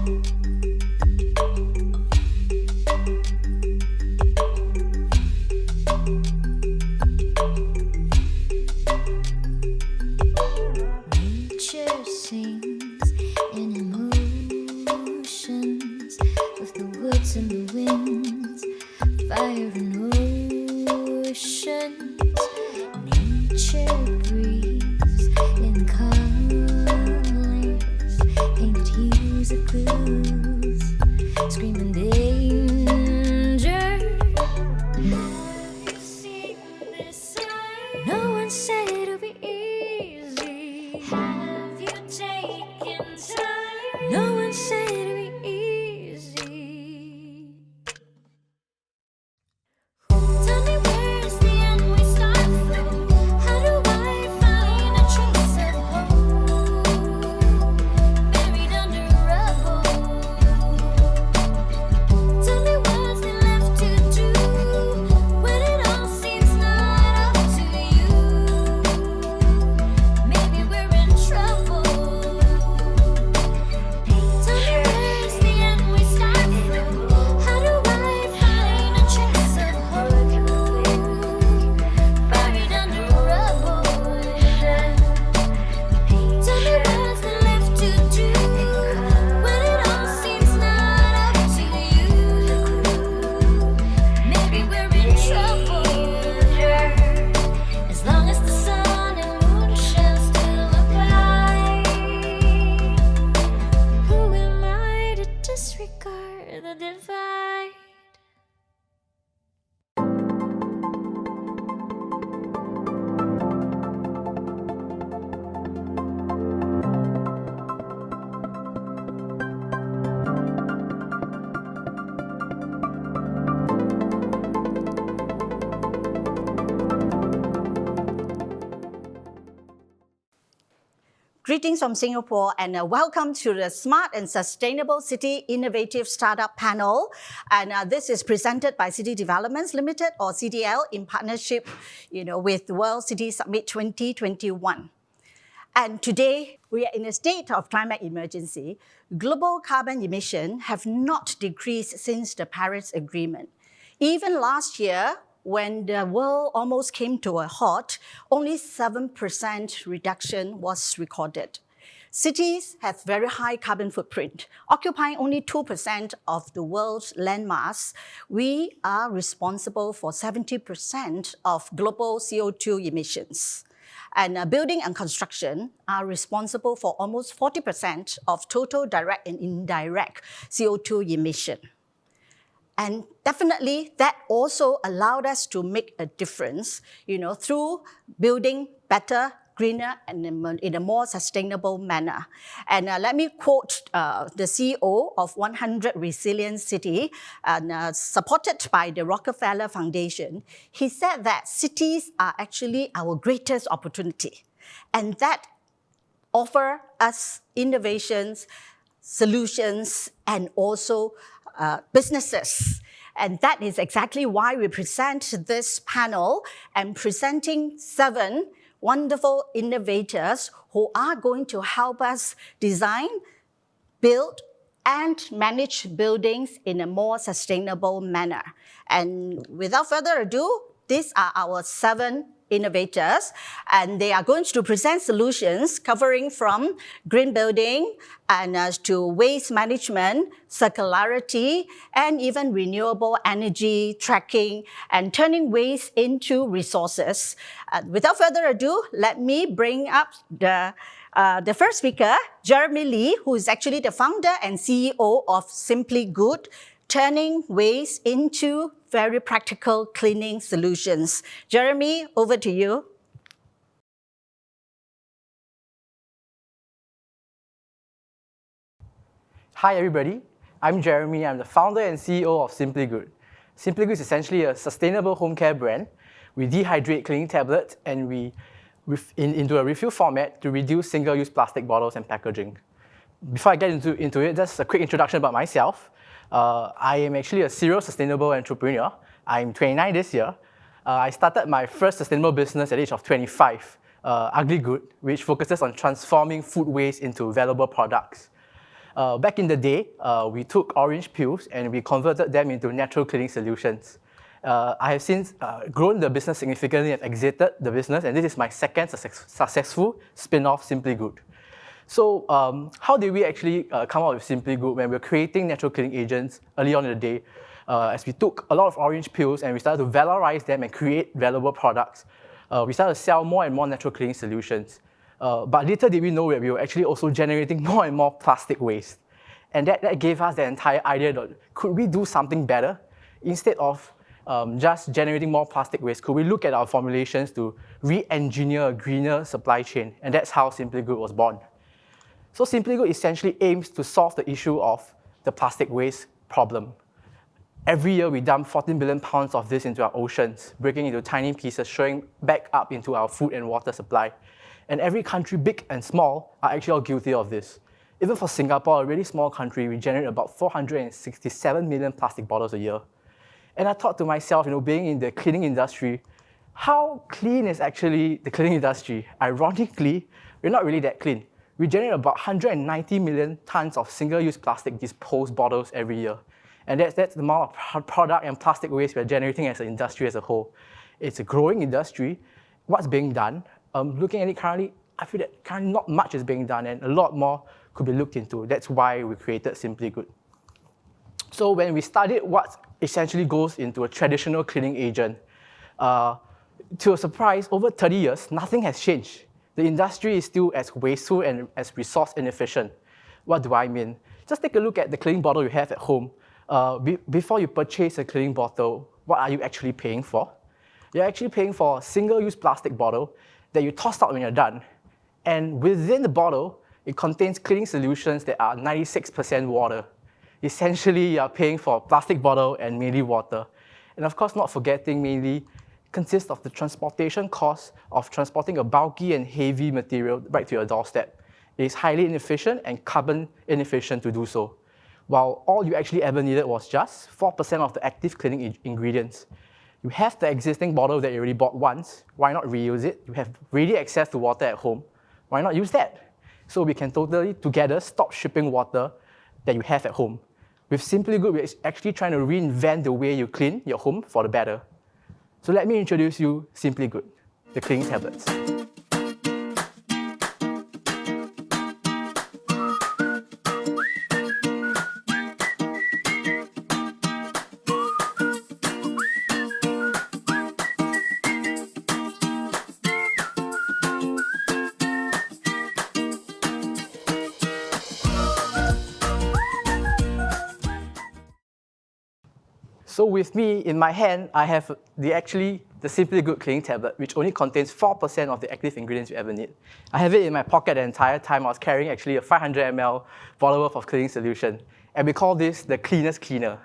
Nature sings in emotions of the woods and the winds, fire and oceans. Nature breathes in colors, painted hues of clues, screaming danger. Have you seen this sign? No one said it'll be easy. Have you taken time? No one said it'll be easy. Tell me where's the end we start from? How do I find a trace of hope buried under rubble? Tell me what's left to do when it all seems not up to you. Maybe we're in trouble. Tell me where's the end we start from? How do I find a trace of hope buried under rubble? Tell me what's left to do when it all seems not up to you. Maybe we're in trouble. As long as the sun and moon shall still apply, who am I to disregard the divide? Greetings from Singapore and welcome to the Smart and Sustainable City Innovative Startup Panel. And this is presented by City Developments Limited or CDL in partnership with the World City Summit 2021. And today we are in a state of climate emergency. Global carbon emissions have not decreased since the Paris Agreement. Even last year, when the world almost came to a halt, only 7% reduction was recorded. Cities have very high carbon footprint, occupying only 2% of the world's land mass. We are responsible for 70% of global CO2 emissions. And building and construction are responsible for almost 40% of total direct and indirect CO2 emission. And definitely that also allowed us to make a difference, through building better, greener, and in a more sustainable manner. And let me quote the CEO of 100 Resilient City, supported by the Rockefeller Foundation. He said that cities are actually our greatest opportunity, and that offer us innovations, solutions, and also businesses. And that is exactly why we present this panel and presenting 7 wonderful innovators who are going to help us design, build, and manage buildings in a more sustainable manner. And without further ado, these are our 7 innovators, and they are going to present solutions covering from green building and to waste management, circularity, and even renewable energy tracking and turning waste into resources. Without further ado, let me bring up the first speaker, Jeremy Lee, who is actually the founder and CEO of Simply Good, turning waste into very practical cleaning solutions. Jeremy, over to you. Hi everybody, I'm Jeremy. I'm the founder and CEO of Simply Good. Simply Good is essentially a sustainable home care brand. We dehydrate cleaning tablets and we into a refill format to reduce single-use plastic bottles and packaging. Before I get into it, just a quick introduction about myself. I am actually a serial sustainable entrepreneur. I'm 29 this year. I started my first sustainable business at the age of 25, Ugly Good, which focuses on transforming food waste into valuable products. Back in the day, we took orange peels and we converted them into natural cleaning solutions. I have since grown the business significantly and exited the business, and this is my second successful spin-off, Simply Good. So how did we actually come up with Simply Good when we were creating natural cleaning agents early on in the day? As we took a lot of orange peels and we started to valorize them and create valuable products, we started to sell more and more natural cleaning solutions. But little did we know that we were actually also generating more and more plastic waste. And that gave us the entire idea that could we do something better? Instead of just generating more plastic waste, could we look at our formulations to re-engineer a greener supply chain? And that's how Simply Good was born. So Simply Good essentially aims to solve the issue of the plastic waste problem. Every year we dump 14 billion pounds of this into our oceans, breaking into tiny pieces, showing back up into our food and water supply. And every country, big and small, are actually all guilty of this. Even for Singapore, a really small country, we generate about 467 million plastic bottles a year. And I thought to myself, being in the cleaning industry, how clean is actually the cleaning industry? Ironically, we're not really that clean. We generate about 190 million tons of single-use plastic disposed bottles every year. And that's the amount of product and plastic waste we're generating as an industry as a whole. It's a growing industry. What's being done? Looking at it currently, I feel that currently not much is being done and a lot more could be looked into. That's why we created Simply Good. So when we studied what essentially goes into a traditional cleaning agent, to a surprise, over 30 years, nothing has changed. The industry is still as wasteful and as resource inefficient. What do I mean? Just take a look at the cleaning bottle you have at home. Before you purchase a cleaning bottle, what are you actually paying for? You're actually paying for a single-use plastic bottle that you toss out when you're done. And within the bottle, it contains cleaning solutions that are 96% water. Essentially, you're paying for a plastic bottle and mainly water. And of course, not forgetting mainly consists of the transportation cost of transporting a bulky and heavy material right to your doorstep. It is highly inefficient and carbon inefficient to do so. While all you actually ever needed was just 4% of the active cleaning ingredients. You have the existing bottle that you already bought once, why not reuse it? You have ready access to water at home, why not use that? So we can totally together stop shipping water that you have at home. With Simply Good, we're actually trying to reinvent the way you clean your home for the better. So let me introduce you Simply Good, the cleaning tablets. So with me, in my hand, I have the Simply Good cleaning tablet, which only contains 4% of the active ingredients you ever need. I have it in my pocket the entire time. I was carrying actually a 500 ml bottle worth of cleaning solution. And we call this the cleanest cleaner.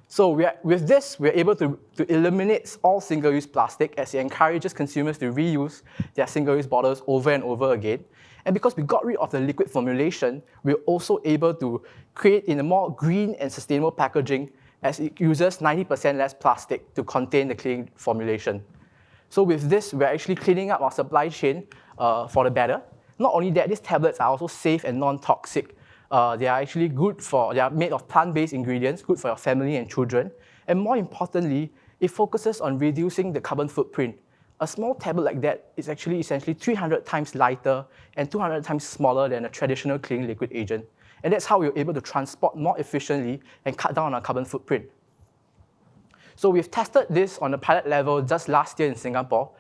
So with this, we're able to eliminate all single-use plastic as it encourages consumers to reuse their single-use bottles over and over again. And because we got rid of the liquid formulation, we're also able to create in a more green and sustainable packaging as it uses 90% less plastic to contain the cleaning formulation. So with this, we're actually cleaning up our supply chain for the better. Not only that, these tablets are also safe and non-toxic. They are actually they are made of plant-based ingredients, good for your family and children. And more importantly, it focuses on reducing the carbon footprint. A small tablet like that is actually essentially 300 times lighter and 200 times smaller than a traditional cleaning liquid agent. And that's how we were able to transport more efficiently and cut down on our carbon footprint. So we've tested this on a pilot level just last year in Singapore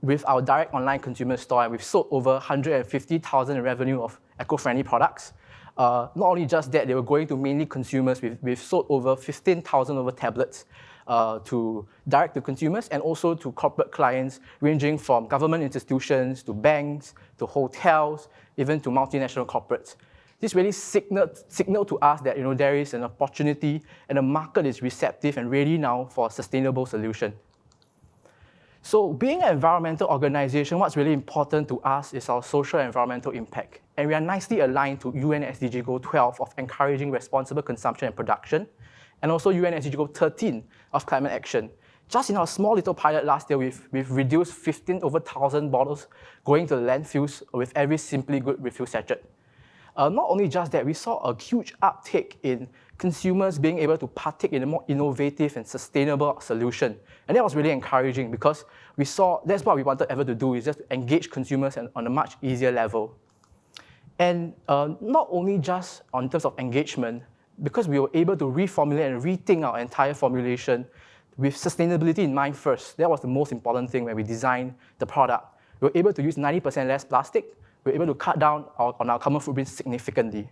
with our direct online consumer store, and we've sold over 150,000 in revenue of eco-friendly products. Not only just that, they were going to mainly consumers. We've sold over 15,000 tablets direct to consumers and also to corporate clients ranging from government institutions to banks to hotels, even to multinational corporates. This really signaled to us that there is an opportunity and the market is receptive and ready now for a sustainable solution. So being an environmental organization, what's really important to us is our social and environmental impact. And we are nicely aligned to UN SDG Goal 12 of encouraging responsible consumption and production, and also UN SDG Goal 13 of climate action. Just in our small little pilot last year, we've reduced over 1,000 bottles going to the landfills with every Simply Good refill sachet. Not only just that, we saw a huge uptake in consumers being able to partake in a more innovative and sustainable solution. And that was really encouraging because we saw that's what we wanted ever to do, is just to engage consumers on a much easier level. And not only just on terms of engagement, because we were able to reformulate and rethink our entire formulation with sustainability in mind first. That was the most important thing when we designed the product. We were able to use 90% less plastic. We were able to cut down on our carbon footprint significantly.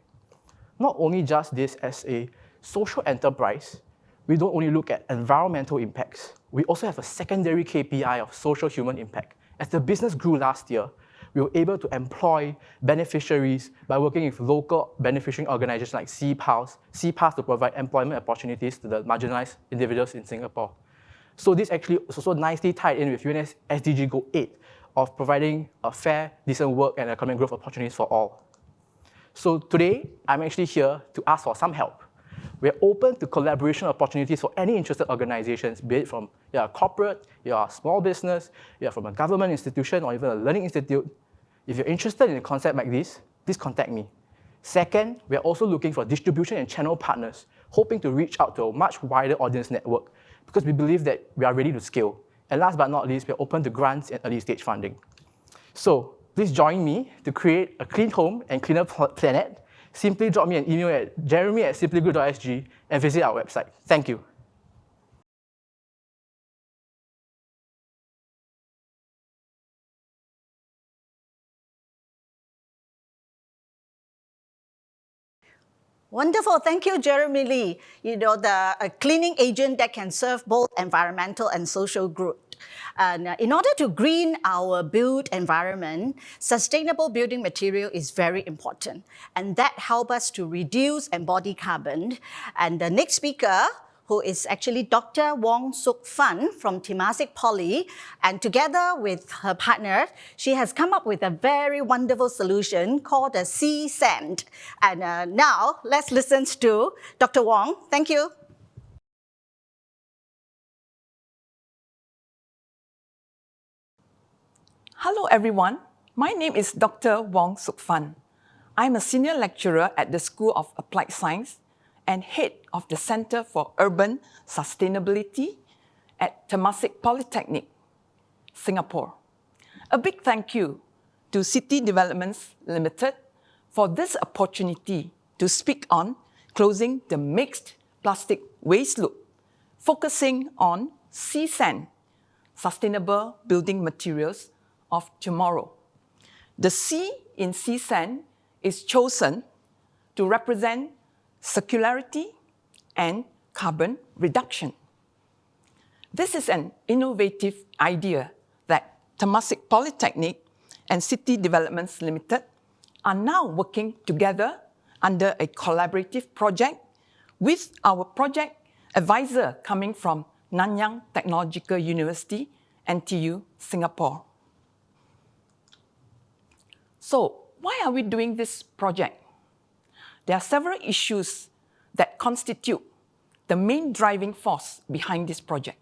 Not only just this, as a social enterprise, we don't only look at environmental impacts. We also have a secondary KPI of social human impact. As the business grew last year, we were able to employ beneficiaries by working with local beneficiary organizations like CPAS to provide employment opportunities to the marginalized individuals in Singapore. So this actually is also nicely tied in with UN's SDG Goal 8 of providing a fair, decent work and economic growth opportunities for all. So today, I'm actually here to ask for some help. We're open to collaboration opportunities for any interested organizations, be it from a corporate, a small business, you're from a government institution, or even a learning institute. If you're interested in a concept like this, please contact me. Second, we're also looking for distribution and channel partners, hoping to reach out to a much wider audience network, because we believe that we are ready to scale. And last but not least, we're open to grants and early stage funding. So please join me to create a clean home and cleaner planet. Simply drop me an email at jeremy@simplygood.sg and visit our website. Thank you. Wonderful. Thank you, Jeremy Lee. A cleaning agent that can serve both environmental and social good. And in order to green our built environment, sustainable building material is very important. And that helps us to reduce embodied carbon. And the next speaker, who is actually Dr. Wong Suk Fan from Temasek Poly, and together with her partner, she has come up with a very wonderful solution called the CSAN. And now, let's listen to Dr. Wong. Thank you. Hello everyone, my name is Dr. Wong Suk Fan. I'm a senior lecturer at the School of Applied Science and head of the Center for Urban Sustainability at Temasek Polytechnic, Singapore. A big thank you to City Developments Limited for this opportunity to speak on closing the mixed plastic waste loop, focusing on CSAN, Sustainable Building Materials of Tomorrow. The C in CSAN is chosen to represent circularity and carbon reduction. This is an innovative idea that Temasek Polytechnic and City Developments Limited are now working together under a collaborative project with our project advisor coming from Nanyang Technological University, NTU, Singapore. So, why are we doing this project? There are several issues that constitute the main driving force behind this project.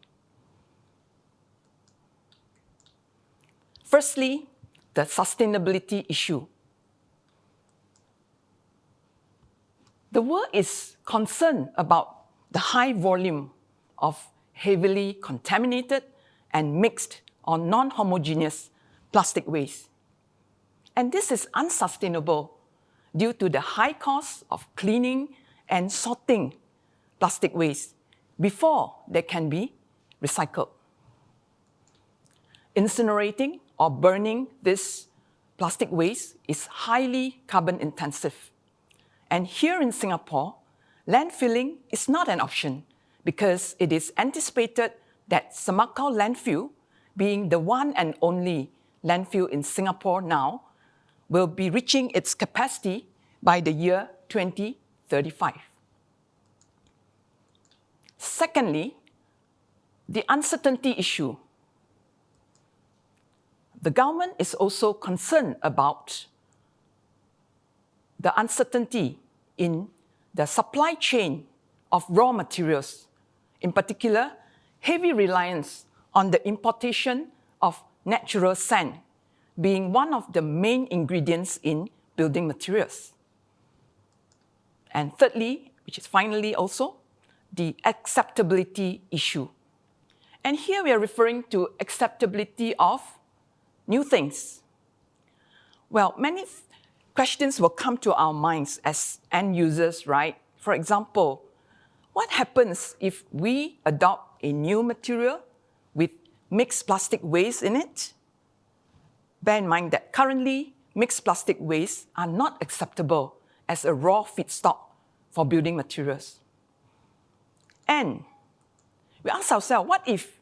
Firstly, the sustainability issue. The world is concerned about the high volume of heavily contaminated and mixed or non-homogeneous plastic waste. And this is unsustainable due to the high cost of cleaning and sorting plastic waste before they can be recycled. Incinerating or burning this plastic waste is highly carbon intensive. And here in Singapore, landfilling is not an option because it is anticipated that Semakau landfill, being the one and only landfill in Singapore now, will be reaching its capacity by the year 2035. Secondly, the uncertainty issue. The government is also concerned about the uncertainty in the supply chain of raw materials, in particular, heavy reliance on the importation of natural sand, being one of the main ingredients in building materials. And thirdly, which is finally also, the acceptability issue. And here we are referring to acceptability of new things. Well, many questions will come to our minds as end users, right? For example, what happens if we adopt a new material with mixed plastic waste in it? Bear in mind that currently, mixed plastic wastes are not acceptable as a raw feedstock for building materials. And we ask ourselves, what if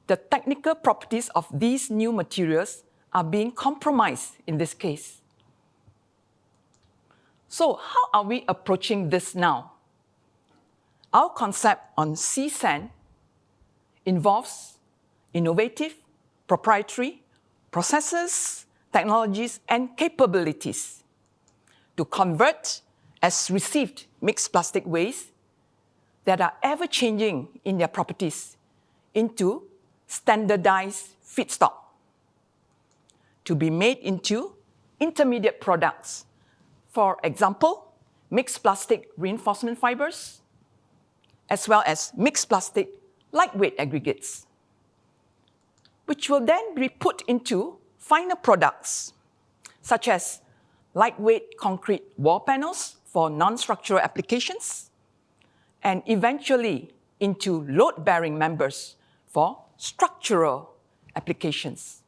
the technical properties of these new materials are being compromised in this case? So how are we approaching this now? Our concept on CSAN involves innovative, proprietary processes, technologies, and capabilities to convert as received mixed plastic waste that are ever-changing in their properties into standardized feedstock to be made into intermediate products. For example, mixed plastic reinforcement fibers, as well as mixed plastic lightweight aggregates, which will then be put into final products, such as lightweight concrete wall panels for non-structural applications, and eventually into load-bearing members for structural applications.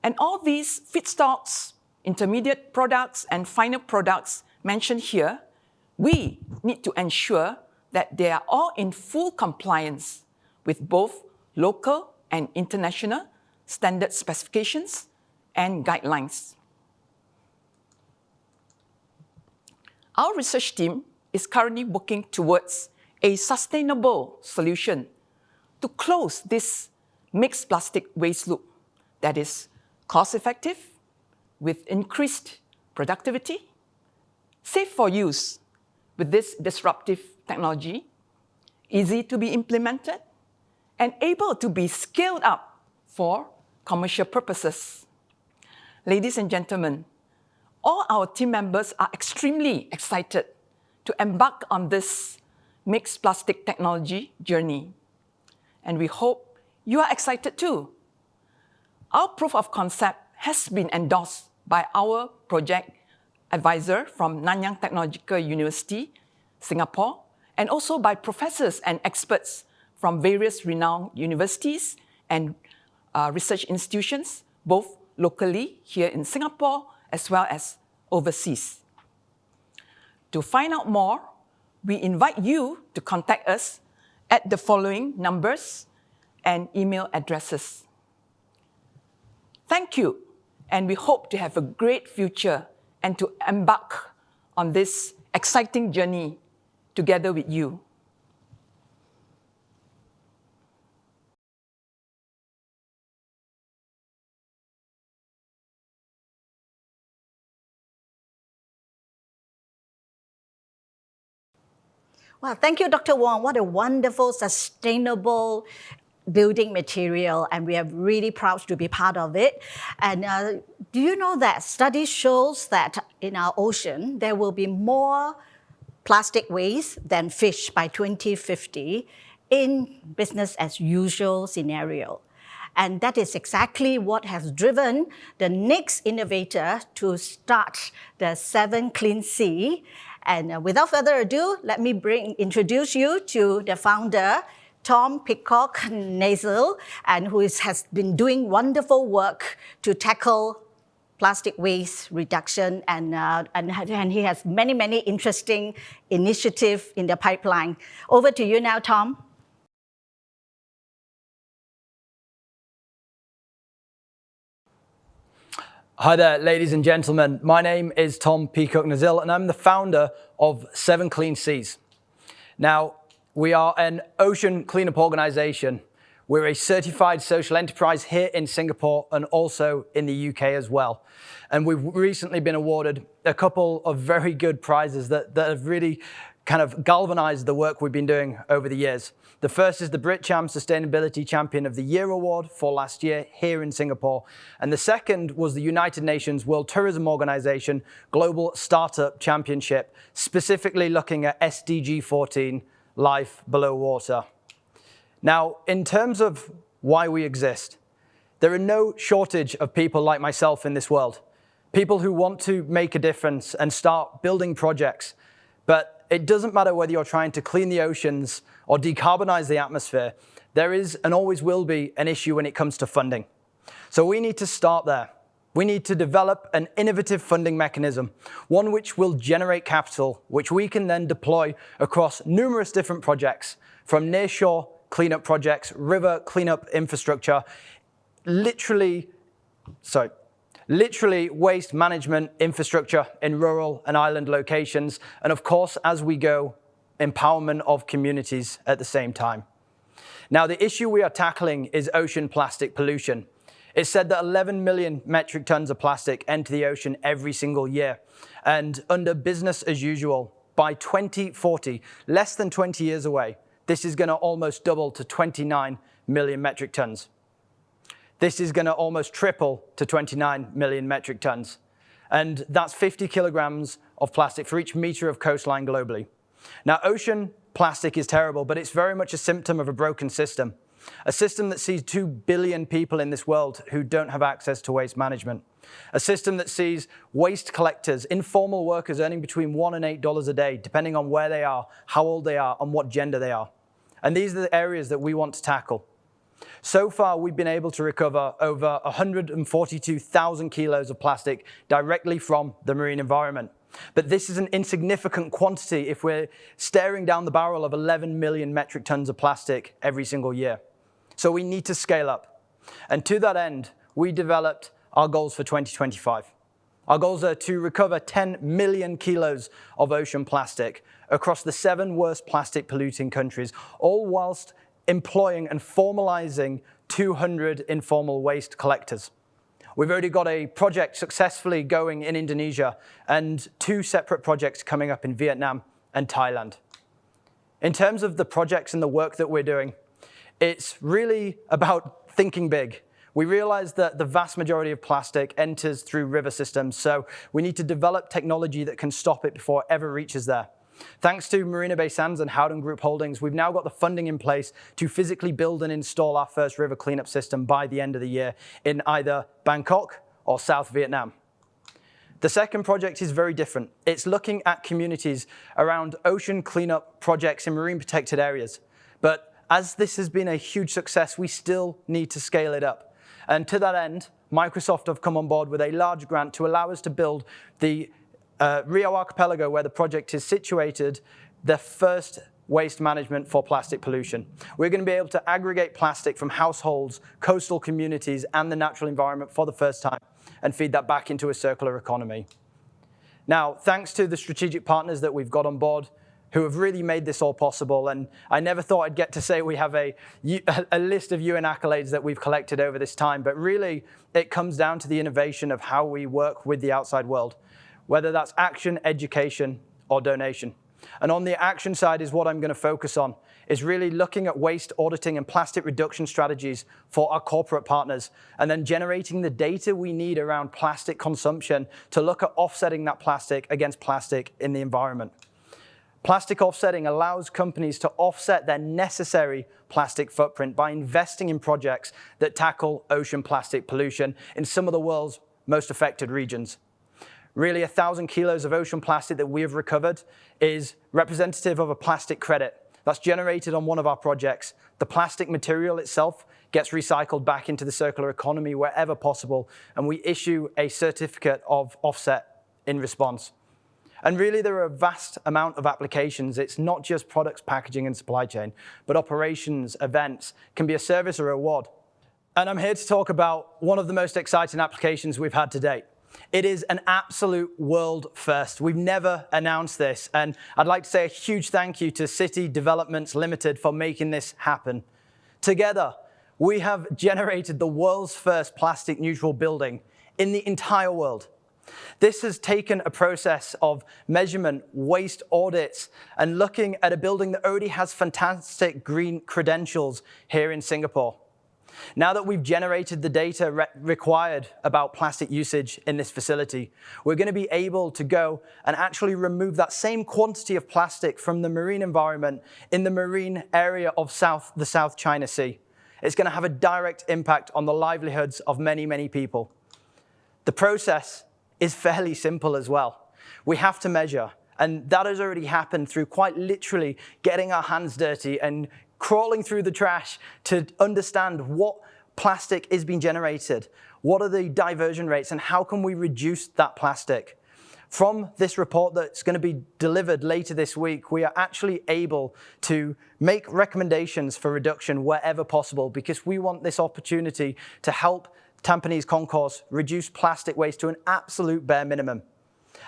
And all these feedstocks, intermediate products, and final products mentioned here, we need to ensure that they are all in full compliance with both local and international standard specifications and guidelines. Our research team is currently working towards a sustainable solution to close this mixed plastic waste loop that is cost-effective, with increased productivity, safe for use with this disruptive technology, easy to be implemented, and able to be scaled up for commercial purposes. Ladies and gentlemen, all our team members are extremely excited to embark on this mixed plastic technology journey. And we hope you are excited too. Our proof of concept has been endorsed by our project advisor from Nanyang Technological University, Singapore, and also by professors and experts from various renowned universities and research institutions, both locally here in Singapore as well as overseas. To find out more, we invite you to contact us at the following numbers and email addresses. Thank you, and we hope to have a great future and to embark on this exciting journey together with you. Well, thank you, Dr. Wong. What a wonderful, sustainable building material, and we are really proud to be part of it. And do you know that study shows that in our ocean, there will be more plastic waste than fish by 2050 in business as usual scenario. And that is exactly what has driven the next innovator to start the 7 Clean C. And without further ado, let me introduce you to the founder, Tom Peacock Nasal, and who has been doing wonderful work to tackle plastic waste reduction, and he has many, many interesting initiatives in the pipeline. Over to you now, Tom. Hi there, ladies and gentlemen. My name is Tom Peacock Nazil, and I'm the founder of 7 Clean Seas. Now, we are an ocean cleanup organization. We're a certified social enterprise here in Singapore and also in the UK as well. And we've recently been awarded a couple of very good prizes that have really kind of galvanized the work we've been doing over the years. The first is the BritCham Sustainability Champion of the Year Award for last year here in Singapore. And the second was the United Nations World Tourism Organization Global Startup Championship, specifically looking at SDG 14, life below water. Now, in terms of why we exist, there are no shortage of people like myself in this world. People who want to make a difference and start building projects. But it doesn't matter whether you're trying to clean the oceans or decarbonize the atmosphere, there is and always will be an issue when it comes to funding. So we need to start there. We need to develop an innovative funding mechanism, one which will generate capital, which we can then deploy across numerous different projects, from nearshore cleanup projects, river cleanup infrastructure, literally waste management infrastructure in rural and island locations, and of course, as we go, empowerment of communities at the same time. Now, the issue we are tackling is ocean plastic pollution. It's said that 11 million metric tons of plastic enter the ocean every single year. And under business as usual, by 2040, less than 20 years away, this is going to almost double to 29 million metric tons. This is going to almost triple to 29 million metric tons. And that's 50 kilograms of plastic for each meter of coastline globally. Now, ocean plastic is terrible, but it's very much a symptom of a broken system. A system that sees 2 billion people in this world who don't have access to waste management. A system that sees waste collectors, informal workers earning between $1 and $8 a day, depending on where they are, how old they are, and what gender they are. And these are the areas that we want to tackle. So far, we've been able to recover over 142,000 kilos of plastic directly from the marine environment. But this is an insignificant quantity if we're staring down the barrel of 11 million metric tons of plastic every single year. So we need to scale up. And to that end, we developed our goals for 2025. Our goals are to recover 10 million kilos of ocean plastic across the 7 worst plastic polluting countries, all whilst employing and formalizing 200 informal waste collectors. We've already got a project successfully going in Indonesia and 2 separate projects coming up in Vietnam and Thailand. In terms of the projects and the work that we're doing, it's really about thinking big. We realize that the vast majority of plastic enters through river systems, so we need to develop technology that can stop it before it ever reaches there. Thanks to Marina Bay Sands and Howden Group Holdings, we've now got the funding in place to physically build and install our first river cleanup system by the end of the year in either Bangkok or South Vietnam. The second project is very different. It's looking at communities around ocean cleanup projects in marine protected areas. But as this has been a huge success, we still need to scale it up. And to that end, Microsoft have come on board with a large grant to allow us to build the Rio Archipelago, where the project is situated, the first waste management for plastic pollution. We're going to be able to aggregate plastic from households, coastal communities, and the natural environment for the first time and feed that back into a circular economy. Now, thanks to the strategic partners that we've got on board who have really made this all possible, and I never thought I'd get to say we have a list of UN accolades that we've collected over this time, but really it comes down to the innovation of how we work with the outside world, whether that's action, education, or donation. And on the action side is what I'm going to focus on, is really looking at waste auditing and plastic reduction strategies for our corporate partners, and then generating the data we need around plastic consumption to look at offsetting that plastic against plastic in the environment. Plastic offsetting allows companies to offset their necessary plastic footprint by investing in projects that tackle ocean plastic pollution in some of the world's most affected regions. Really, 1,000 kilos of ocean plastic that we have recovered is representative of a plastic credit that's generated on one of our projects. The plastic material itself gets recycled back into the circular economy wherever possible, and we issue a certificate of offset in response. And really, there are a vast amount of applications. It's not just products, packaging, and supply chain, but operations, events, can be a service or a reward. And I'm here to talk about one of the most exciting applications we've had to date. It is an absolute world first. We've never announced this, and I'd like to say a huge thank you to City Developments Limited for making this happen. Together, we have generated the world's first plastic neutral building in the entire world. This has taken a process of measurement, waste audits, and looking at a building that already has fantastic green credentials here in Singapore. Now that we've generated the data required about plastic usage in this facility, we're going to be able to go and actually remove that same quantity of plastic from the marine environment in the marine area of the South China Sea. It's going to have a direct impact on the livelihoods of many, many people. The process is fairly simple as well. We have to measure, and that has already happened through quite literally getting our hands dirty and crawling through the trash to understand what plastic is being generated, what are the diversion rates, and how can we reduce that plastic. From this report that's going to be delivered later this week, we are actually able to make recommendations for reduction wherever possible, because we want this opportunity to help Tampines Concourse reduce plastic waste to an absolute bare minimum.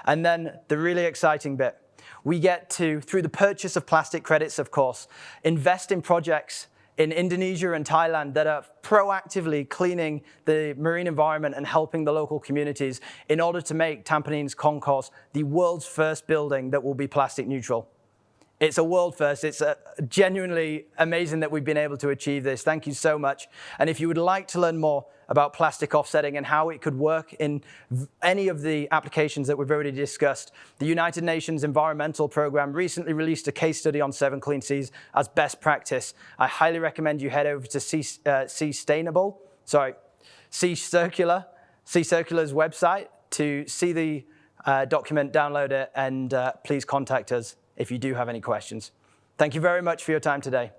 And then the really exciting bit, we get to, through the purchase of plastic credits, of course, invest in projects in Indonesia and Thailand that are proactively cleaning the marine environment and helping the local communities in order to make Tampines Concourse the world's first building that will be plastic neutral. It's a world first. It's genuinely amazing that we've been able to achieve this. Thank you so much. And if you would like to learn more about plastic offsetting and how it could work in any of the applications that we've already discussed, the United Nations Environmental Programme recently released a case study on 7 Clean Seas as best practice. I highly recommend you head over to C-Circular's website to see the document, download it, and please contact us if you do have any questions. Thank you very much for your time today.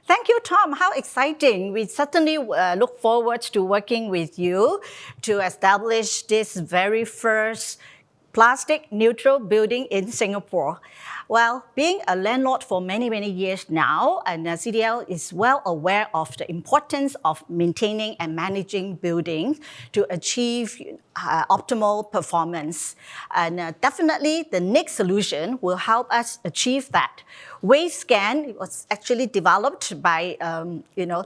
Thank you, Tom. How exciting. We certainly look forward to working with you to establish this very first plastic neutral building in Singapore. Well, being a landlord for many, many years now, and CDL is well aware of the importance of maintaining and managing buildings to achieve optimal performance. And definitely the next solution will help us achieve that. WaveScan was actually developed by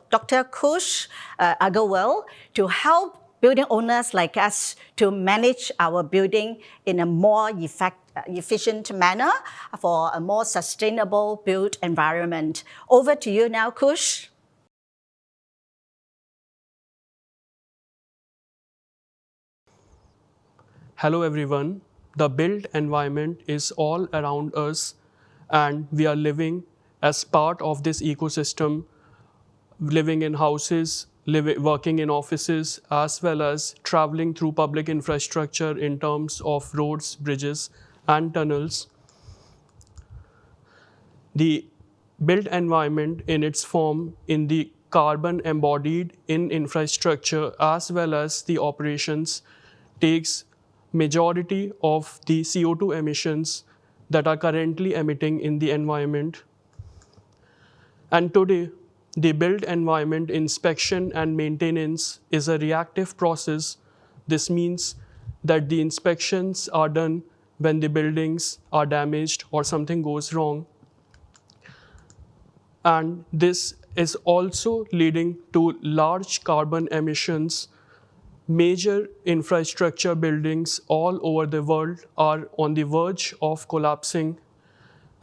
Dr. Kush Agarwal to help building owners like us to manage our building in a more efficient manner for a more sustainable built environment. Over to you now, Kush. Hello everyone. The built environment is all around us, and we are living as part of this ecosystem, living in houses, working in offices, as well as traveling through public infrastructure in terms of roads, bridges, and tunnels. The built environment in its form, in the carbon embodied in infrastructure, as well as the operations, takes majority of the CO2 emissions that are currently emitting in the environment. And today, the built environment inspection and maintenance is a reactive process. This means that the inspections are done when the buildings are damaged or something goes wrong. And this is also leading to large carbon emissions. Major infrastructure buildings all over the world are on the verge of collapsing.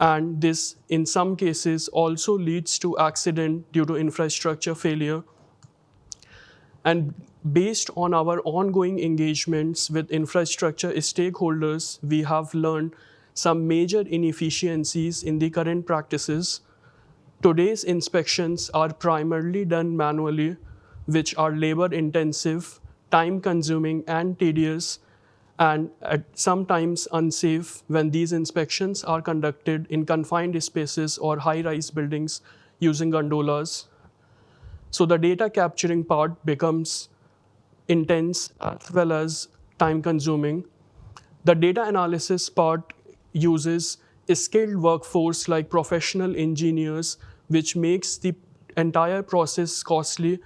And this, in some cases, also leads to accident due to infrastructure failure. And based on our ongoing engagements with infrastructure stakeholders, we have learned some major inefficiencies in the current practices. Today's inspections are primarily done manually, which are labor-intensive, time-consuming, and tedious, and sometimes unsafe when these inspections are conducted in confined spaces or high-rise buildings using gondolas. So the data capturing part becomes intense as well as time-consuming. The data analysis part uses a skilled workforce like professional engineers, which makes the entire process costly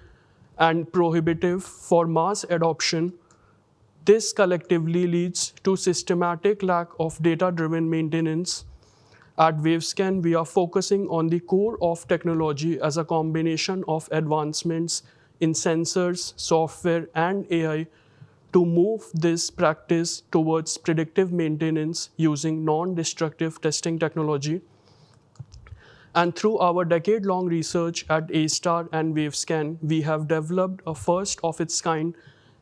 and prohibitive for mass adoption. This collectively leads to systematic lack of data-driven maintenance. At Wavescan, we are focusing on the core of technology as a combination of advancements in sensors, software, and AI to move this practice towards predictive maintenance using non-destructive testing technology. And through our decade-long research at A-Star and Wavescan, we have developed a first-of-its-kind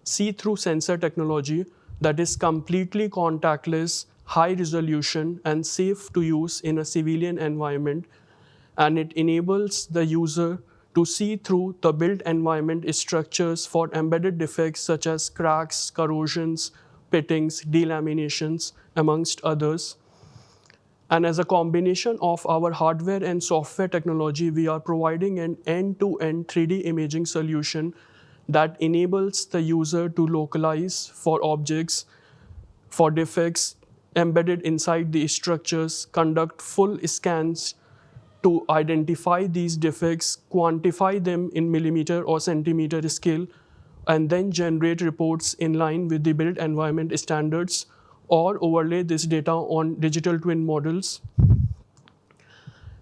see-through sensor technology that is completely contactless, high-resolution, and safe to use in a civilian environment. And it enables the user to see through the built environment structures for embedded defects such as cracks, corrosions, pittings, delaminations, amongst others. And as a combination of our hardware and software technology, we are providing an end-to-end 3D imaging solution that enables the user to localize for objects, for defects embedded inside the structures, conduct full scans to identify these defects, quantify them in millimeter or centimeter scale, and then generate reports in line with the built environment standards, or overlay this data on digital twin models.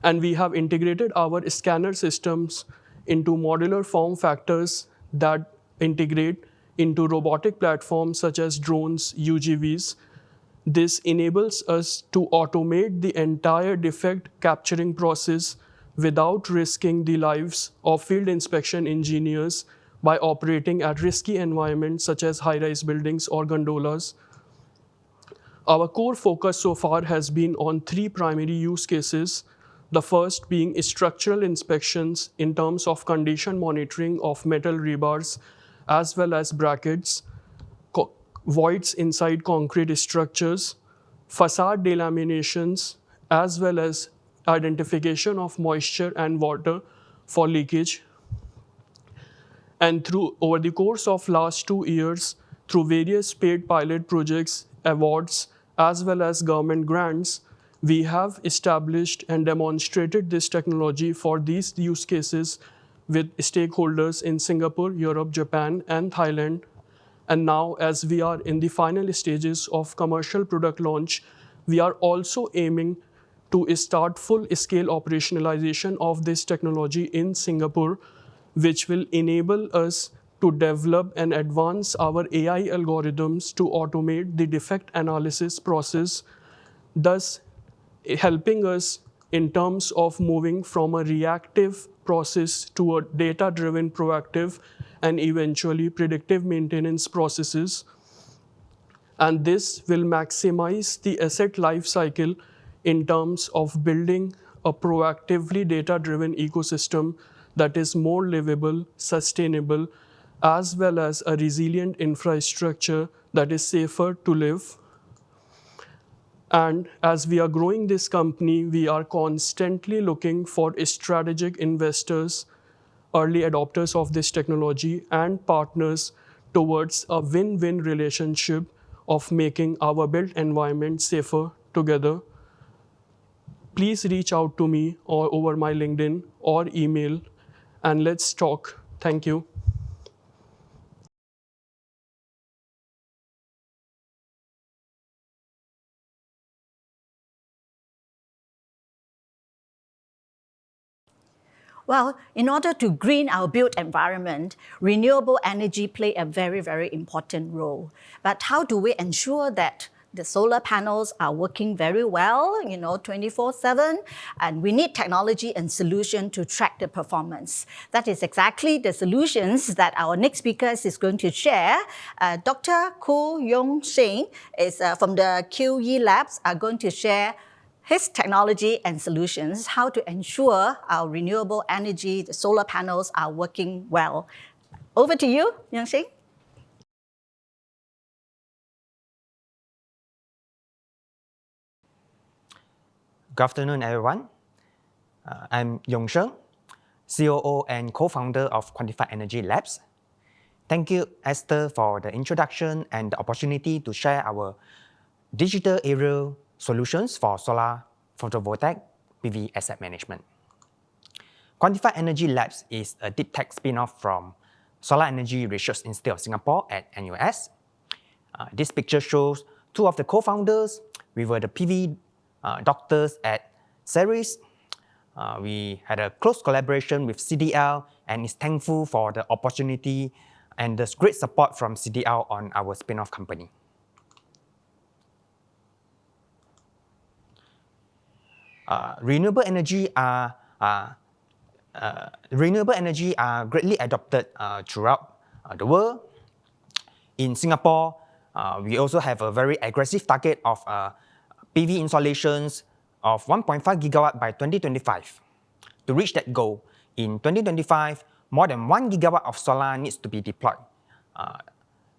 And we have integrated our scanner systems into modular form factors that integrate into robotic platforms such as drones, UGVs. This enables us to automate the entire defect capturing process without risking the lives of field inspection engineers by operating at risky environments such as high-rise buildings or gondolas. Our core focus so far has been on 3 primary use cases. The first being structural inspections in terms of condition monitoring of metal rebars as well as brackets, voids inside concrete structures, facade delaminations, as well as identification of moisture and water for leakage. And over the course of last 2 years, through various paid pilot projects, awards, as well as government grants, we have established and demonstrated this technology for these use cases with stakeholders in Singapore, Europe, Japan, and Thailand. And now, as we are in the final stages of commercial product launch, we are also aiming to start full-scale operationalization of this technology in Singapore, which will enable us to develop and advance our AI algorithms to automate the defect analysis process, thus helping us in terms of moving from a reactive process to a data-driven proactive and eventually predictive maintenance processes. And this will maximize the asset life cycle in terms of building a proactively data-driven ecosystem that is more livable, sustainable, as well as a resilient infrastructure that is safer to live. And as we are growing this company, we are constantly looking for strategic investors, early adopters of this technology, and partners towards a win-win relationship of making our built environment safer together. Please reach out to me or over my LinkedIn or email, and let's talk. Thank you. Well, in order to green our built environment, renewable energy play a very, very important role. But how do we ensure that the solar panels are working very well, 24/7, and we need technology and solution to track the performance. That is exactly the solutions that our next speaker is going to share. Dr. Koo Yong Sing is from the QE Labs are going to share his technology and solutions, how to ensure our renewable energy, the solar panels are working well. Over to you, Yong Sing. Good afternoon, everyone. I'm Yong Sheng, COO and co-founder of Quantified Energy Labs. Thank you, Esther, for the introduction and the opportunity to share our digital aerial solutions for solar photovoltaic PV asset management. Quantified Energy Labs is a deep tech spin-off from Solar Energy Research Institute of Singapore at NUS. This picture shows 2 of the co-founders. We were the PV doctors at series. We had a close collaboration with CDL and is thankful for the opportunity and the great support from CDL on our spin-off company. Renewable energy are greatly adopted throughout the world. In Singapore, we also have a very aggressive target of PV installations of 1.5 gigawatt by 2025. To reach that goal, in 2025, more than 1 gigawatt of solar needs to be deployed,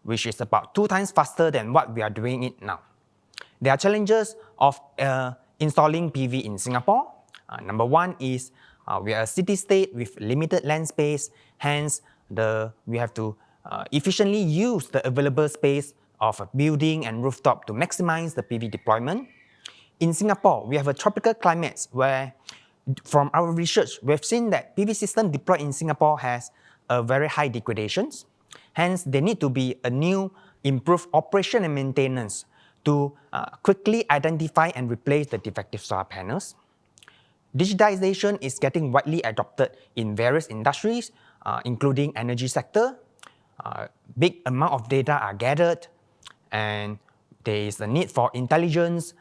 which is about 2 times faster than what we are doing it now. There are challenges of installing PV in Singapore. Number one is we are a city-state with limited land space, hence we have to efficiently use the available space of a building and rooftop to maximize the PV deployment. In Singapore, we have a tropical climate where, from our research, we've seen that PV system deployed in Singapore has a very high degradations. Hence, there need to be a new improved operation and maintenance to quickly identify and replace the defective solar panels. Digitization is getting widely adopted in various industries, including energy sector. Big amount of data are gathered, and there is a need for intelligence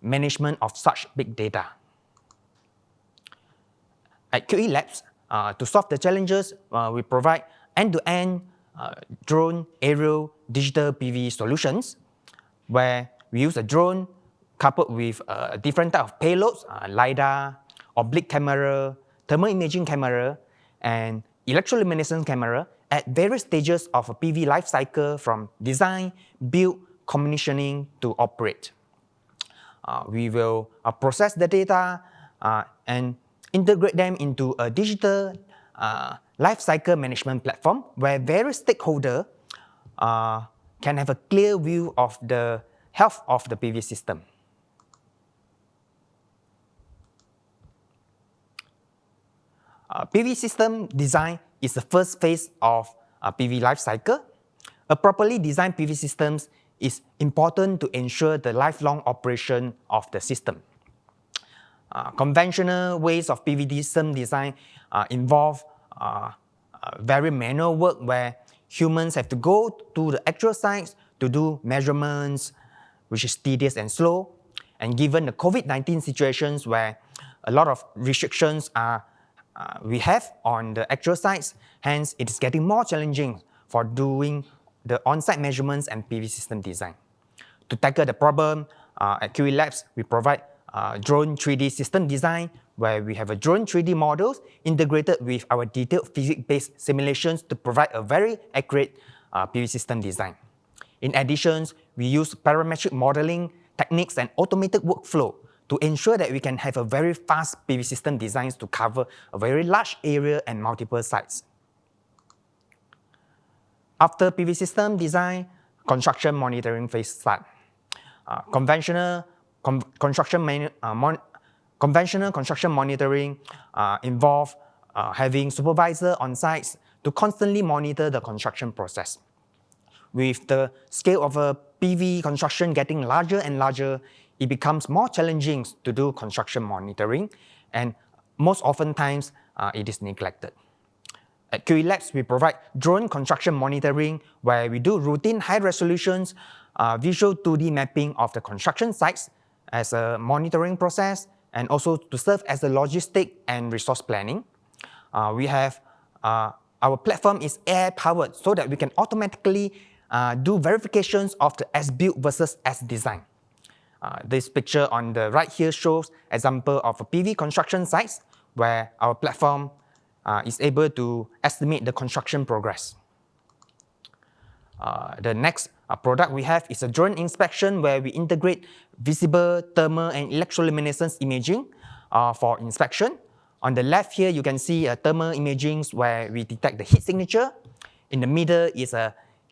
management of such big data. At QE Labs, to solve the challenges, we provide end-to-end drone, aerial, digital PV solutions, where we use a drone coupled with a different type of payloads, LiDAR, oblique camera, thermal imaging camera, and electroluminescence camera at various stages of a PV life cycle from design, build, commissioning to operate. We will process the data and integrate them into a digital life cycle management platform where various stakeholders can have a clear view of the health of the PV system. PV system design is the first phase of PV life cycle. A properly designed PV system is important to ensure the lifelong operation of the system. Conventional ways of PV system design involve very manual work where humans have to go to the actual sites to do measurements, which is tedious and slow. And given the COVID-19 situations where a lot of restrictions we have on the actual sites, hence it is getting more challenging for doing the on-site measurements and PV system design. To tackle the problem, at QE Labs, we provide drone 3D system design, where we have a drone 3D models integrated with our detailed physics-based simulations to provide a very accurate PV system design. In addition, we use parametric modeling techniques and automated workflow to ensure that we can have a very fast PV system designs to cover a very large area and multiple sites. After PV system design, construction monitoring phase start. Conventional construction monitoring involve having supervisor on sites to constantly monitor the construction process. With the scale of a PV construction getting larger and larger, it becomes more challenging to do construction monitoring, and most oftentimes it is neglected. At QE Labs, we provide drone construction monitoring, where we do routine high resolutions, visual 2D mapping of the construction sites as a monitoring process, and also to serve as a logistic and resource planning. Our platform is AI-powered so that we can automatically do verifications of the as-built versus as-designed. This picture on the right here shows example of a PV construction sites where our platform is able to estimate the construction progress. The next product we have is a drone inspection, where we integrate visible, thermal, and electroluminescence imaging for inspection. On the left here, you can see thermal imaging where we detect the heat signature. In the middle is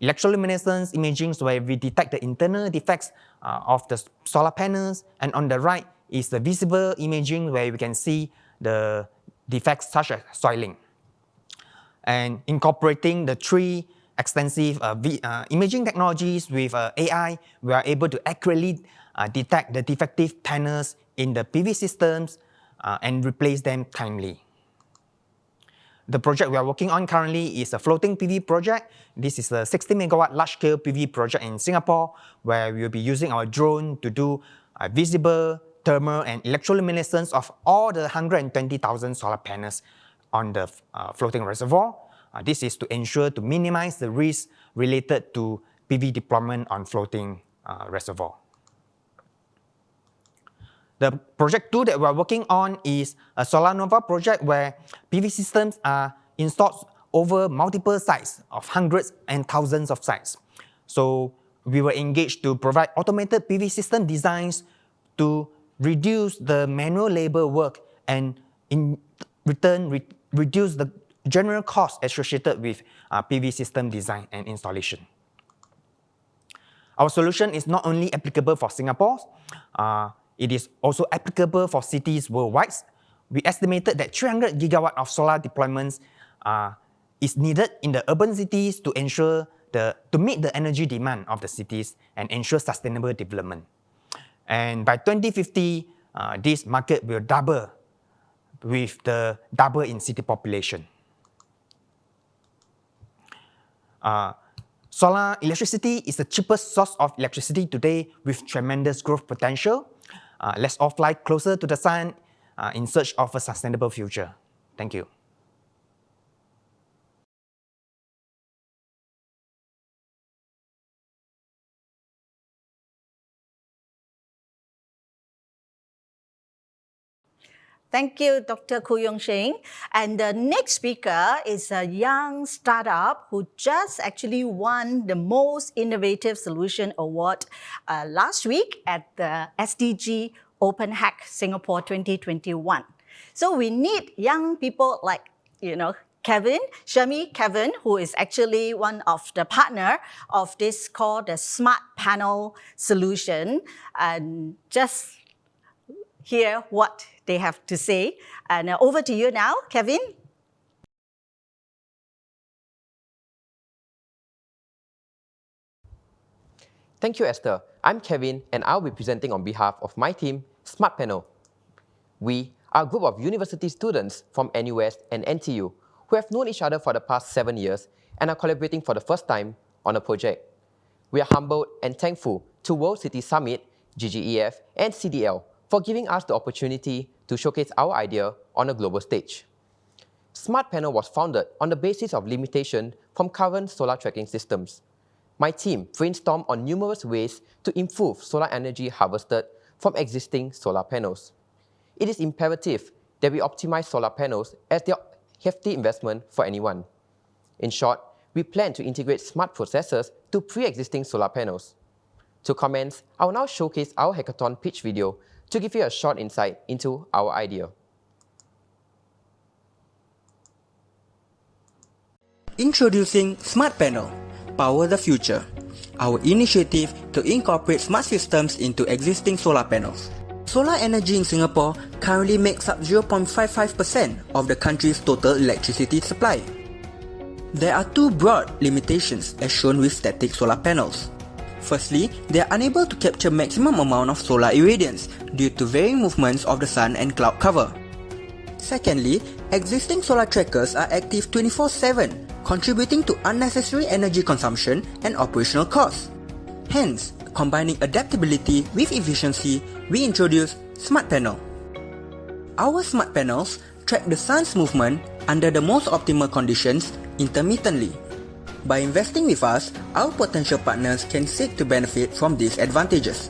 electroluminescence imaging where we detect the internal defects of the solar panels. And on the right is the visible imaging where we can see the defects such as soiling. And incorporating the three extensive imaging technologies with AI, we are able to accurately detect the defective panels in the PV systems and replace them timely. The project we are working on currently is a floating PV project. This is a 60 megawatt large-scale PV project in Singapore, where we will be using our drone to do visible, thermal, and electroluminescence of all the 120,000 solar panels on the floating reservoir. This is to ensure to minimize the risk related to PV deployment on floating reservoir. The project 2 that we are working on is a Solar Nova project where PV systems are installed over multiple sites of hundreds and thousands of sites. So we were engaged to provide automated PV system designs to reduce the manual labor work and in return reduce the general cost associated with PV system design and installation. Our solution is not only applicable for Singapore, it is also applicable for cities worldwide. We estimated that 300 gigawatt of solar deployments is needed in the urban cities to ensure to meet the energy demand of the cities and ensure sustainable development. And by 2050, this market will double with the double in city population. Solar electricity is the cheapest source of electricity today with tremendous growth potential. Let's all fly closer to the sun in search of a sustainable future. Thank you. Thank you, Dr. Koo Yong Sheng. And the next speaker is a young startup who just actually won the Most Innovative Solution Award last week at the SDG Open Hack Singapore 2021. So we need young people like, Kevin, who is actually one of the partner of this called the Smart Panel Solution. And just hear what they have to say. And over to you now, Kevin. Thank you, Esther. I'm Kevin, and I'll be presenting on behalf of my team, Smart Panel. We are a group of university students from NUS and NTU who have known each other for the past 7 years and are collaborating for the first time on a project. We are humbled and thankful to World City Summit, GGEF, and CDL for giving us the opportunity to showcase our idea on a global stage. Smart Panel was founded on the basis of limitation from current solar tracking systems. My team brainstormed on numerous ways to improve solar energy harvested from existing solar panels. It is imperative that we optimize solar panels as they are a hefty investment for anyone. In short, we plan to integrate smart processors to pre-existing solar panels. To commence, I will now showcase our hackathon pitch video to give you a short insight into our idea. Introducing Smart Panel, Power the Future, our initiative to incorporate smart systems into existing solar panels. Solar energy in Singapore currently makes up 0.55% of the country's total electricity supply. There are two broad limitations as shown with static solar panels. Firstly, they are unable to capture maximum amount of solar irradiance due to varying movements of the sun and cloud cover. Secondly, existing solar trackers are active 24/7, contributing to unnecessary energy consumption and operational costs. Hence, combining adaptability with efficiency, we introduce Smart Panel. Our smart panels track the sun's movement under the most optimal conditions intermittently. By investing with us, our potential partners can seek to benefit from these advantages.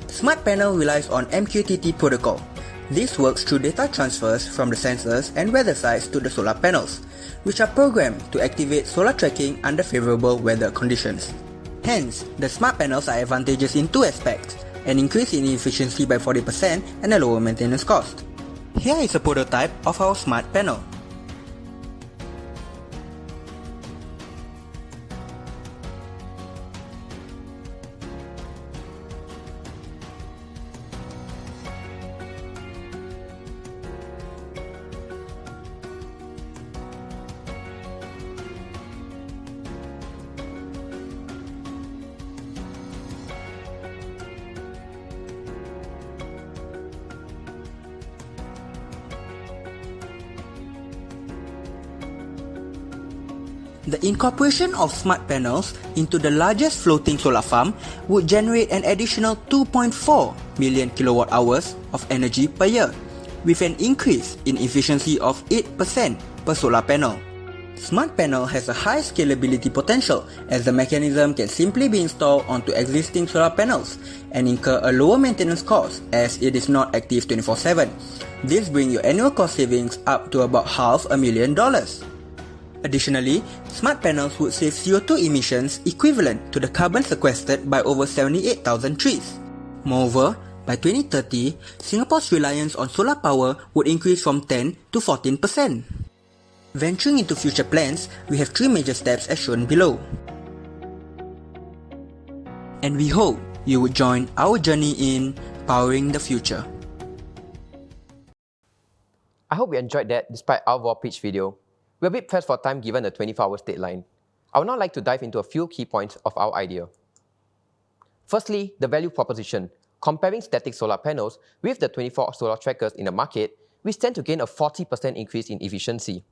Smart Panel relies on MQTT protocol. This works through data transfers from the sensors and weather sites to the solar panels, which are programmed to activate solar tracking under favorable weather conditions. Hence, the smart panels are advantageous in two aspects: an increase in efficiency by 40% and a lower maintenance cost. Here is a prototype of our smart panel. The incorporation of smart panels into the largest floating solar farm would generate an additional 2.4 million kilowatt hours of energy per year, with an increase in efficiency of 8% per solar panel. Smart panel has a high scalability potential as the mechanism can simply be installed onto existing solar panels and incur a lower maintenance cost as it is not active 24/7. This brings your annual cost savings up to about $500,000. Additionally, smart panels would save CO2 emissions equivalent to the carbon sequestered by over 78,000 trees. Moreover, by 2030, Singapore's reliance on solar power would increase from 10 to 14%. Venturing into future plans, we have 3 major steps as shown below. And we hope you would join our journey in powering the future. I hope you enjoyed that despite our raw pitch video. We're a bit pressed for time given the 24-hour deadline. I would now like to dive into a few key points of our idea. Firstly, the value proposition. Comparing static solar panels with the 24 solar trackers in the market, we stand to gain a 40% increase in efficiency.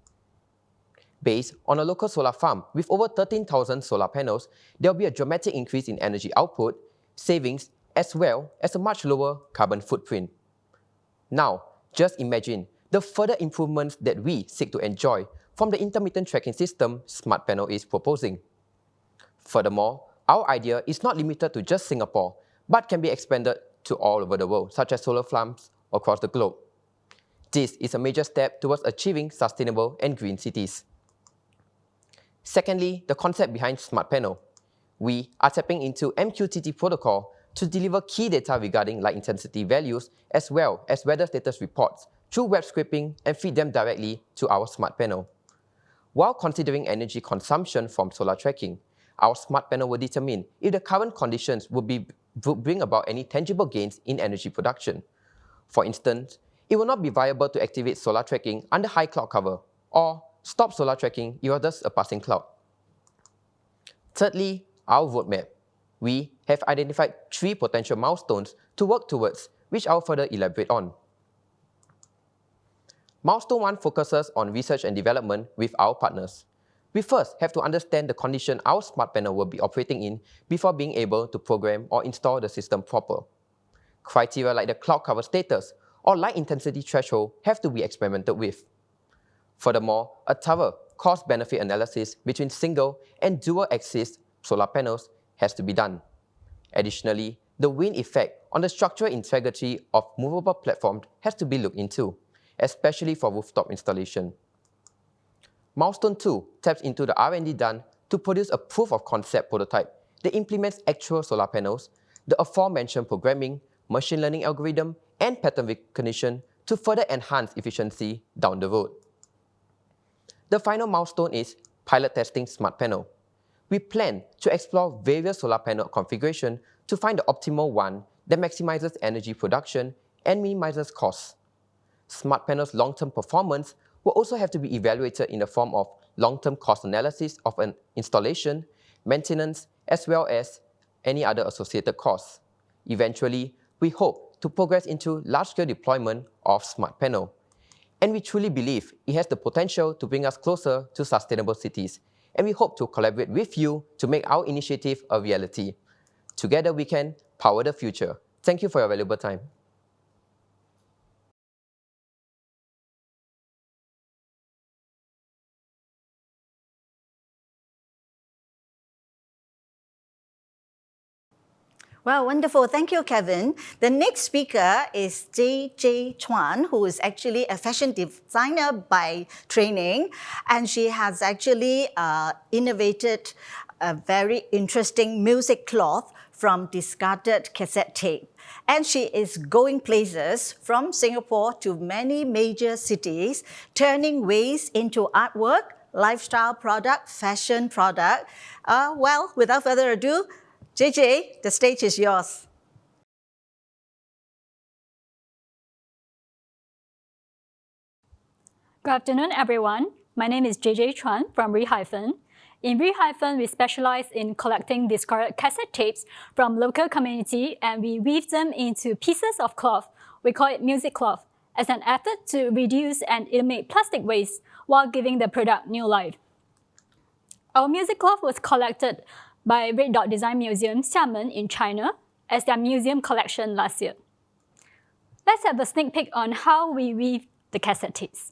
Based on a local solar farm with over 13,000 solar panels, there will be a dramatic increase in energy output, savings, as well as a much lower carbon footprint. Now, just imagine the further improvements that we seek to enjoy from the intermittent tracking system Smart Panel is proposing. Furthermore, our idea is not limited to just Singapore, but can be expanded to all over the world, such as solar farms across the globe. This is a major step towards achieving sustainable and green cities. Secondly, the concept behind Smart Panel. We are tapping into MQTT protocol to deliver key data regarding light intensity values as well as weather status reports through web scraping and feed them directly to our Smart Panel. While considering energy consumption from solar tracking, our Smart Panel will determine if the current conditions would bring about any tangible gains in energy production. For instance, it will not be viable to activate solar tracking under high cloud cover, or stop solar tracking if there's a passing cloud. Thirdly, our roadmap. We have identified 3 potential milestones to work towards, which I'll further elaborate on. Milestone 1 focuses on research and development with our partners. We first have to understand the condition our Smart Panel will be operating in before being able to program or install the system proper. Criteria like the cloud cover status or light intensity threshold have to be experimented with. Furthermore, a thorough cost-benefit analysis between single and dual-axis solar panels has to be done. Additionally, the wind effect on the structural integrity of movable platforms has to be looked into, especially for rooftop installation. Milestone 2 taps into the R&D done to produce a proof of concept prototype that implements actual solar panels, the aforementioned programming, machine learning algorithm, and pattern recognition to further enhance efficiency down the road. The final milestone is pilot testing Smart Panel. We plan to explore various solar panel configurations to find the optimal one that maximizes energy production and minimizes costs. Smart Panel's long-term performance will also have to be evaluated in the form of long-term cost analysis of an installation, maintenance, as well as any other associated costs. Eventually, we hope to progress into large-scale deployment of Smart Panel. And we truly believe it has the potential to bring us closer to sustainable cities. And we hope to collaborate with you to make our initiative a reality. Together we can power the future. Thank you for your valuable time. Well, wonderful. Thank you, Kevin. The next speaker is JJ Chuan, who is actually a fashion designer by training, and she has actually innovated a very interesting music cloth from discarded cassette tape. And she is going places from Singapore to many major cities, turning waste into artwork, lifestyle product, fashion product. Well, without further ado, JJ, the stage is yours. Good afternoon, everyone. My name is JJ Chuan from Re-hyphen. In Re-hyphen, we specialize in collecting discarded cassette tapes from local community, and we weave them into pieces of cloth. We call it music cloth, as an effort to reduce and eliminate plastic waste while giving the product new life. Our music cloth was collected by Red Dot Design Museum, Xiamen in China as their museum collection last year. Let's have a sneak peek on how we weave the cassette tapes.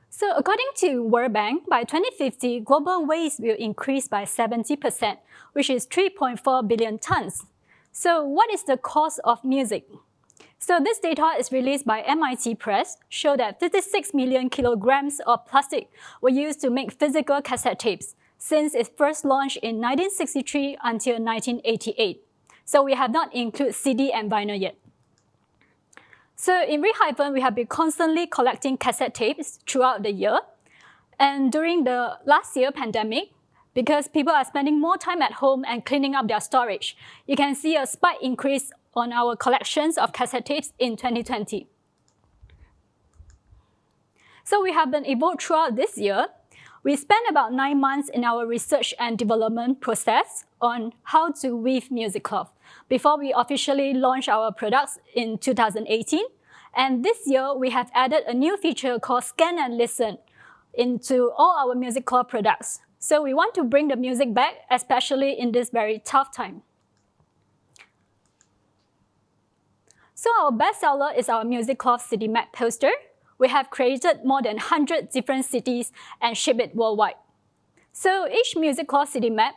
So according to World Bank, by 2050, global waste will increase by 70%, which is 3.4 billion tons. So what is the cost of music? So this data is released by MIT Press, show that 56 million kilograms of plastic were used to make physical cassette tapes since its first launch in 1963 until 1988. So we have not included CD and vinyl yet. So in Re-hyphen, we have been constantly collecting cassette tapes throughout the year. And during the last year pandemic, because people are spending more time at home and cleaning up their storage, you can see a spike increase on our collections of cassette tapes in 2020. So we have been evolved throughout this year. We spent about 9 months in our research and development process on how to weave music cloth before we officially launch our products in 2018. And this year, we have added a new feature called Scan and Listen into all our music cloth products. So we want to bring the music back, especially in this very tough time. So our bestseller is our music cloth city map poster. We have created more than 100 different cities and shipped it worldwide. So each music cloth city map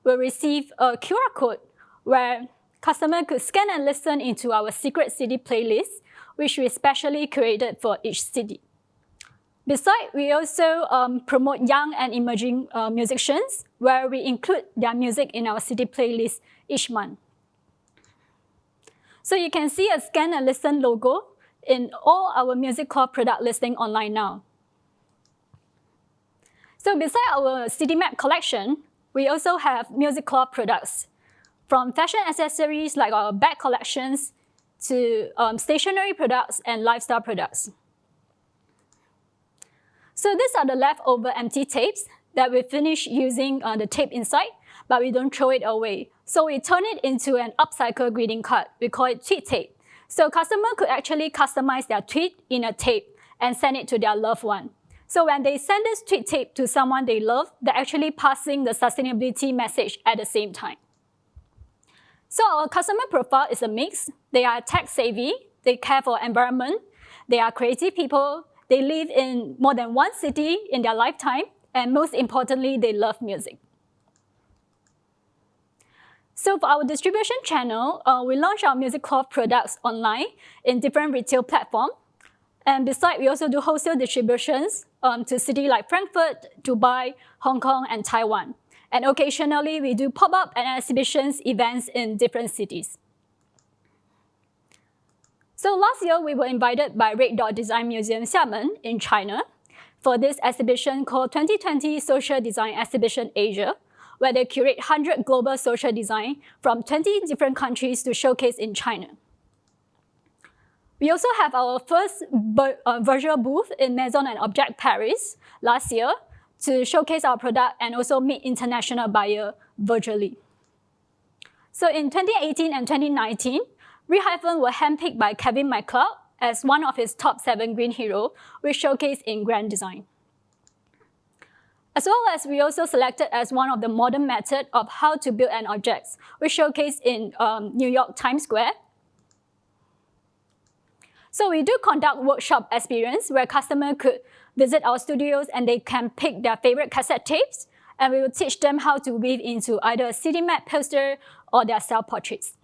will receive a QR code where customers could scan and listen into our secret city playlist, which we specially created for each city. Besides, we also promote young and emerging musicians, where we include their music in our city playlist each month. So you can see a Scan and Listen logo in all our music cloth product listing online now. So besides our city map collection, we also have music cloth products, from fashion accessories like our bag collections to stationery products and lifestyle products. So these are the leftover empty tapes that we finish using the tape inside, but we don't throw it away. So we turn it into an upcycle greeting card. We call it tweet tape. So customers could actually customize their tweet in a tape and send it to their loved one. So when they send this tweet tape to someone they love, they're actually passing the sustainability message at the same time. So our customer profile is a mix. They are tech savvy, they care for environment, they are creative people, they live in more than one city in their lifetime, and most importantly, they love music. So for our distribution channel, we launch our music cloth products online in different retail platforms. And besides, we also do wholesale distributions to cities like Frankfurt, Dubai, Hong Kong, and Taiwan. And occasionally, we do pop-up and exhibitions events in different cities. So last year, we were invited by Red Dot Design Museum Xiamen in China for this exhibition called 2020 Social Design Exhibition Asia, where they curate 100 global social design from 20 different countries to showcase in China. We also have our first virtual booth in Maison and Object Paris last year to showcase our product and also meet international buyers virtually. So in 2018 and 2019, Re-hyphen were handpicked by Kevin MacLeod as one of his top 7 green heroes, which showcased in grand design. As well as we also selected as one of the modern methods of how to build an object, which showcased in New York Times Square. So we do conduct workshop experience where customers could visit our studios and they can pick their favorite cassette tapes, and we will teach them how to weave into either a city map poster or their self-portraits.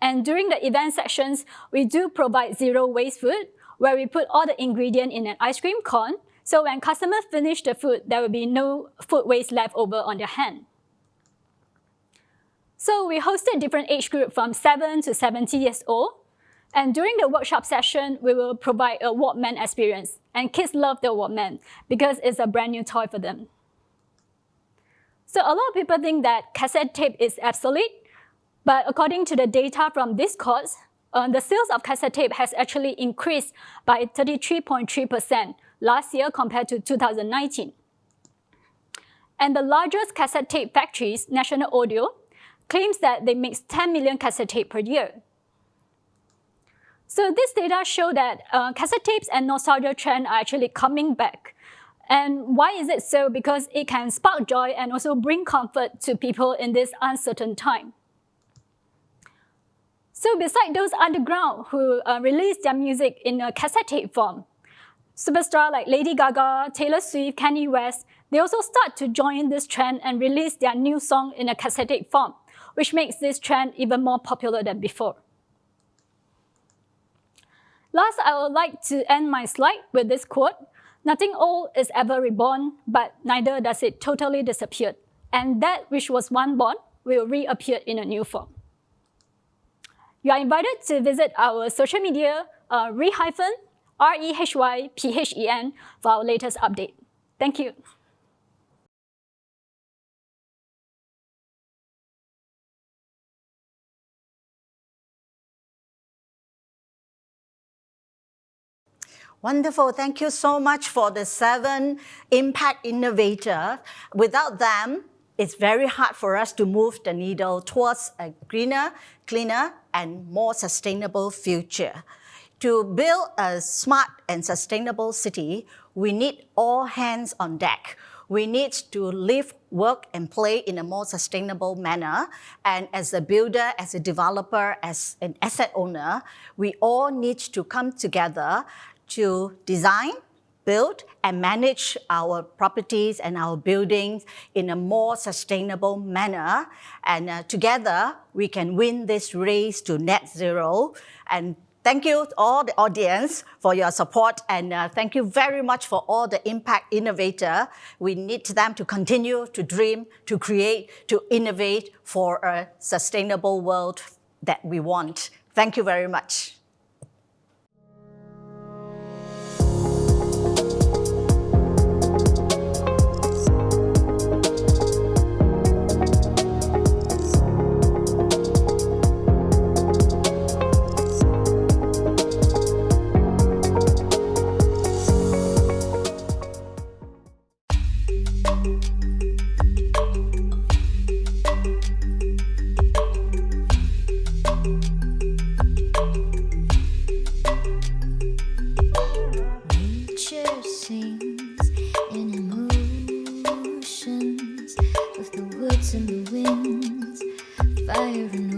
And during the event sections, we do provide zero waste food, where we put all the ingredients in an ice cream cone, so when customers finish the food, there will be no food waste left over on their hand. So we hosted different age groups from 7 to 70 years old. And during the workshop session, we will provide a Walkman experience. And kids love the Walkman because it's a brand new toy for them. So a lot of people think that cassette tape is obsolete. But according to the data from this course, the sales of cassette tape has actually increased by 33.3% last year compared to 2019. And the largest cassette tape factories, National Audio, claims that they make 10 million cassette tapes per year. So this data show that cassette tapes and nostalgia trend are actually coming back. And why is it so? Because it can spark joy and also bring comfort to people in this uncertain time. So beside those underground who release their music in a cassette tape form, superstars like Lady Gaga, Taylor Swift, Kanye West, they also start to join this trend and release their new song in a cassette tape form, which makes this trend even more popular than before. Last, I would like to end my slide with this quote: "Nothing old is ever reborn, but neither does it totally disappear. And that which was once born will reappear in a new form." You are invited to visit our social media, Re-hyphen, REHYPHEN, for our latest update. Thank you. Wonderful. Thank you so much for the 7 impact innovators. Without them, it's very hard for us to move the needle towards a greener, cleaner, and more sustainable future. To build a smart and sustainable city, we need all hands on deck. We need to live, work, and play in a more sustainable manner. And as a builder, as a developer, as an asset owner, we all need to come together to design, build, and manage our properties and our buildings in a more sustainable manner. And together, we can win this race to net zero. And thank you to all the audience for your support. And thank you very much for all the impact innovators. We need them to continue to dream, to create, to innovate for a sustainable world that we want. Thank you very much. Nature sings in emotions of the woods and the winds, fire and